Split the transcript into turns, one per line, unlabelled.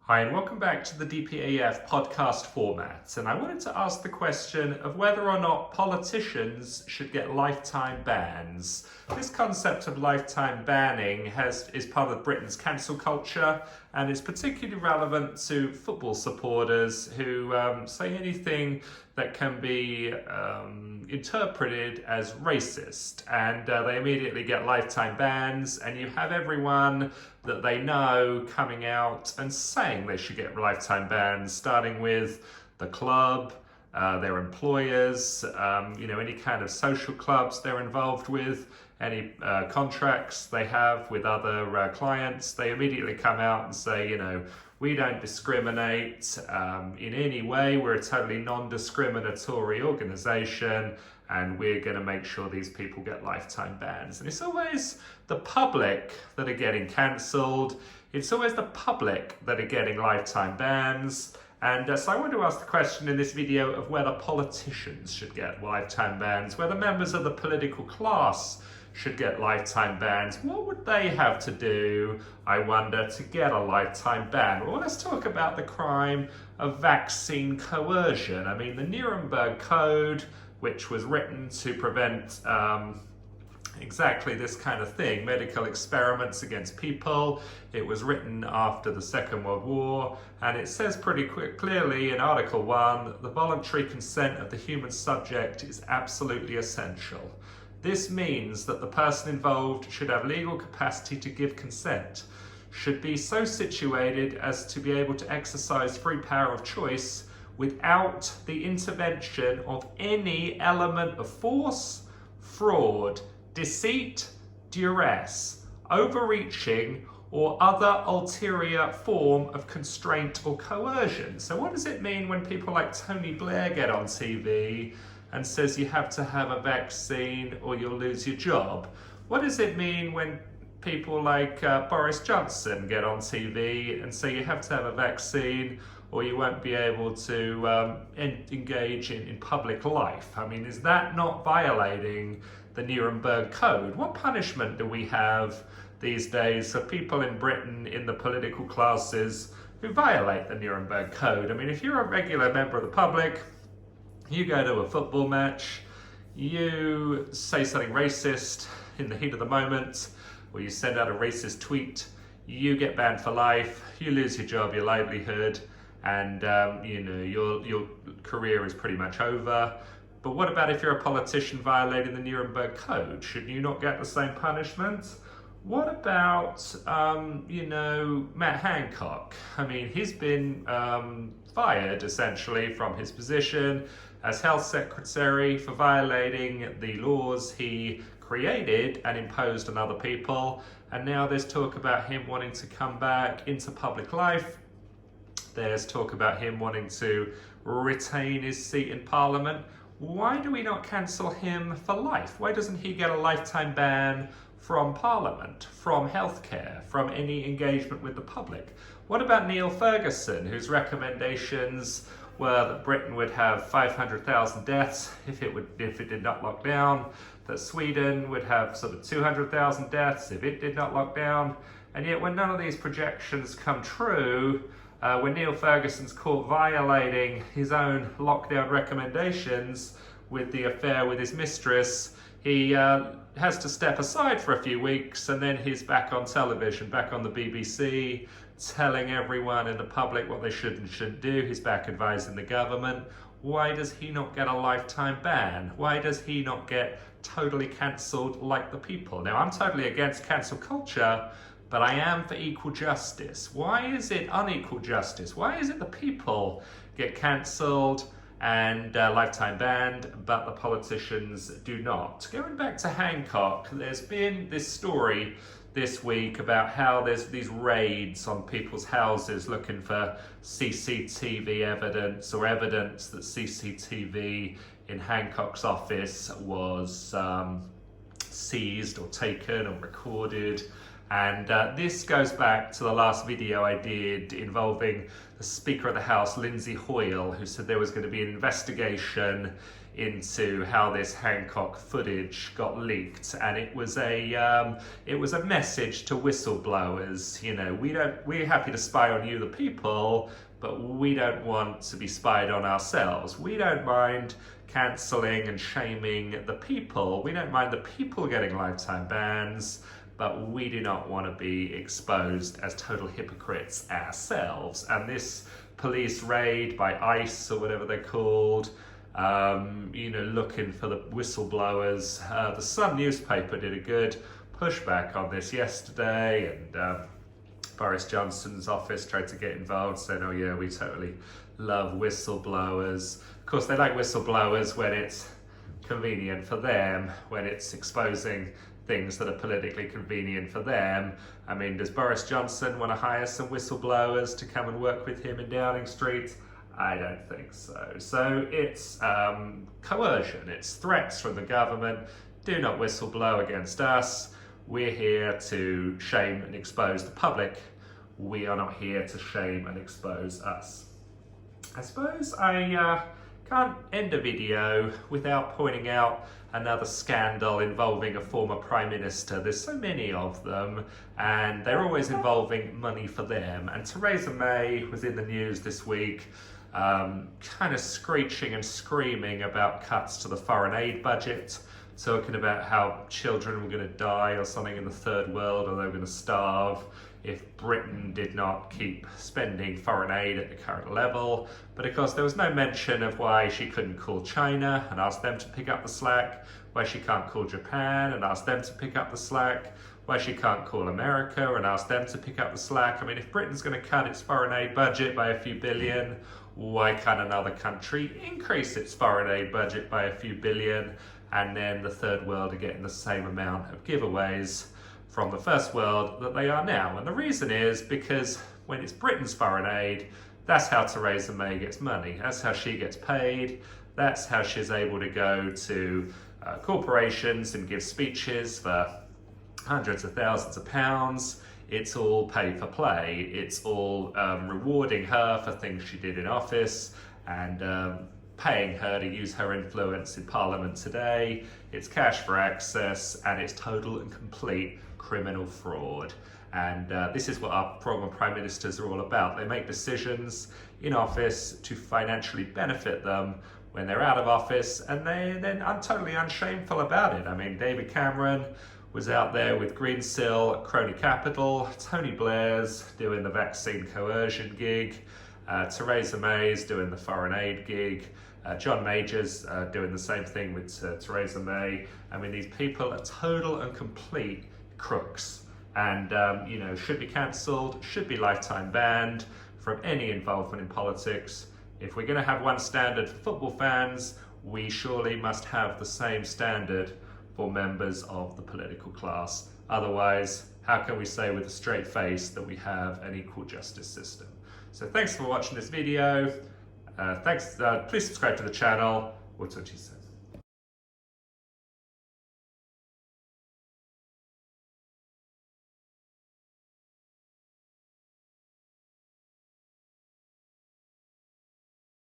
Hi, and welcome back to the DPAF podcast format. And I wanted to ask the question of whether or not politicians should get lifetime bans. This concept of lifetime banning is part of Britain's cancel culture, and is particularly relevant to football supporters who say anything that can be interpreted as racist, and they immediately get lifetime bans, and you have everyone that they know coming out and saying they should get lifetime bans, starting with the club, their employers, any kind of social clubs they're involved with, any contracts they have with other clients. They immediately come out and say, we don't discriminate in any way. We're a totally non-discriminatory organization, and we're going to make sure these people get lifetime bans. And it's always the public that are getting cancelled. It's always the public that are getting lifetime bans. And so I want to ask the question in this video of whether politicians should get lifetime bans, whether members of the political class should get lifetime bans. What would they have to do, I wonder, to get a lifetime ban? Well, let's talk about the crime of vaccine coercion. I mean, the Nuremberg Code, which was written to prevent exactly this kind of thing, medical experiments against people. It was written after the Second World War, and it says pretty clearly in Article 1, the voluntary consent of the human subject is absolutely essential. This means that the person involved should have legal capacity to give consent, should be so situated as to be able to exercise free power of choice without the intervention of any element of force, fraud, deceit, duress, overreaching, or other ulterior form of constraint or coercion. So what does it mean when people like Tony Blair get on TV and says you have to have a vaccine or you'll lose your job? What does it mean when people like Boris Johnson get on TV and say you have to have a vaccine or you won't be able to engage in public life? I mean, is that not violating the Nuremberg Code? What punishment do we have these days for people in Britain in the political classes who violate the Nuremberg Code? I mean, if you're a regular member of the public, you go to a football match, you say something racist in the heat of the moment, or you send out a racist tweet, you get banned for life, you lose your job, your livelihood, and your career is pretty much over. But what about if you're a politician violating the Nuremberg Code? Should you not get the same punishment? What about, Matt Hancock? I mean, he's been fired essentially from his position as health secretary for violating the laws he created and imposed on other people. And now there's talk about him wanting to come back into public life. There's talk about him wanting to retain his seat in Parliament. Why do we not cancel him for life? Why doesn't he get a lifetime ban from Parliament, from healthcare, from any engagement with the public? What about Neil Ferguson, whose recommendations were that Britain would have 500,000 deaths if it did not lock down, that Sweden would have sort of 200,000 deaths if it did not lock down, and yet when none of these projections come true, when Neil Ferguson's caught violating his own lockdown recommendations with the affair with his mistress, he has to step aside for a few weeks, and then he's back on television, back on the BBC, telling everyone in the public what they should and shouldn't do. He's back advising the government. Why does he not get a lifetime ban? Why does he not get totally cancelled like the people? Now, I'm totally against cancel culture, but I am for equal justice. Why is it unequal justice? Why is it the people get cancelled and lifetime banned, but the politicians do not? Going back to Hancock, there's been this story this week about how there's these raids on people's houses looking for CCTV evidence, or evidence that CCTV in Hancock's office was seized or taken or recorded. And this goes back to the last video I did involving the Speaker of the House, Lindsay Hoyle, who said there was going to be an investigation into how this Hancock footage got leaked, and it was a message to whistleblowers. You know, we're happy to spy on you, the people, but we don't want to be spied on ourselves. We don't mind cancelling and shaming the people. We don't mind the people getting lifetime bans, but we do not want to be exposed as total hypocrites ourselves. And this police raid by ICE, or whatever they're called, you know, looking for the whistleblowers. The Sun newspaper did a good pushback on this yesterday, and Boris Johnson's office tried to get involved, saying, oh yeah, we totally love whistleblowers. Of course, they like whistleblowers when it's convenient for them, when it's exposing things that are politically convenient for them. I mean, does Boris Johnson want to hire some whistleblowers to come and work with him in Downing Street? I don't think so. So it's coercion, it's threats from the government. Do not whistleblow against us. We're here to shame and expose the public. We are not here to shame and expose us. I suppose I can't end a video without pointing out another scandal involving a former Prime Minister. There's so many of them, and they're always involving money for them. And Theresa May was in the news this week, kind of screeching and screaming about cuts to the foreign aid budget, talking about how children were going to die or something in the third world, or they were going to starve if Britain did not keep spending foreign aid at the current level. But of course there was no mention of why she couldn't call China and ask them to pick up the slack, why she can't call Japan and ask them to pick up the slack, why she can't call America and ask them to pick up the slack. I mean, if Britain's going to cut its foreign aid budget by a few billion, why can't another country increase its foreign aid budget by a few billion, and then the third world are getting the same amount of giveaways from the first world that they are now? And the reason is because when it's Britain's foreign aid, that's how Theresa May gets money. That's how she gets paid. That's how she's able to go to corporations and give speeches for hundreds of thousands of pounds. It's all pay for play. It's all rewarding her for things she did in office, and paying her to use her influence in Parliament today. It's cash for access, and it's total and complete criminal fraud. And this is what our former Prime Ministers are all about. They make decisions in office to financially benefit them when they're out of office, and they're then totally unshameful about it. I mean, David Cameron was out there with Greensill, crony capital. Tony Blair's doing the vaccine coercion gig. Theresa May's doing the foreign aid gig. John Major's doing the same thing with Theresa May. I mean, these people are total and complete crooks, and you know, should be cancelled, should be lifetime banned from any involvement in politics. If we're going to have one standard for football fans, we surely must have the same standard for members of the political class. Otherwise, how can we say with a straight face that we have an equal justice system? So thanks for watching this video. Please subscribe to the channel. We'll talk to you soon.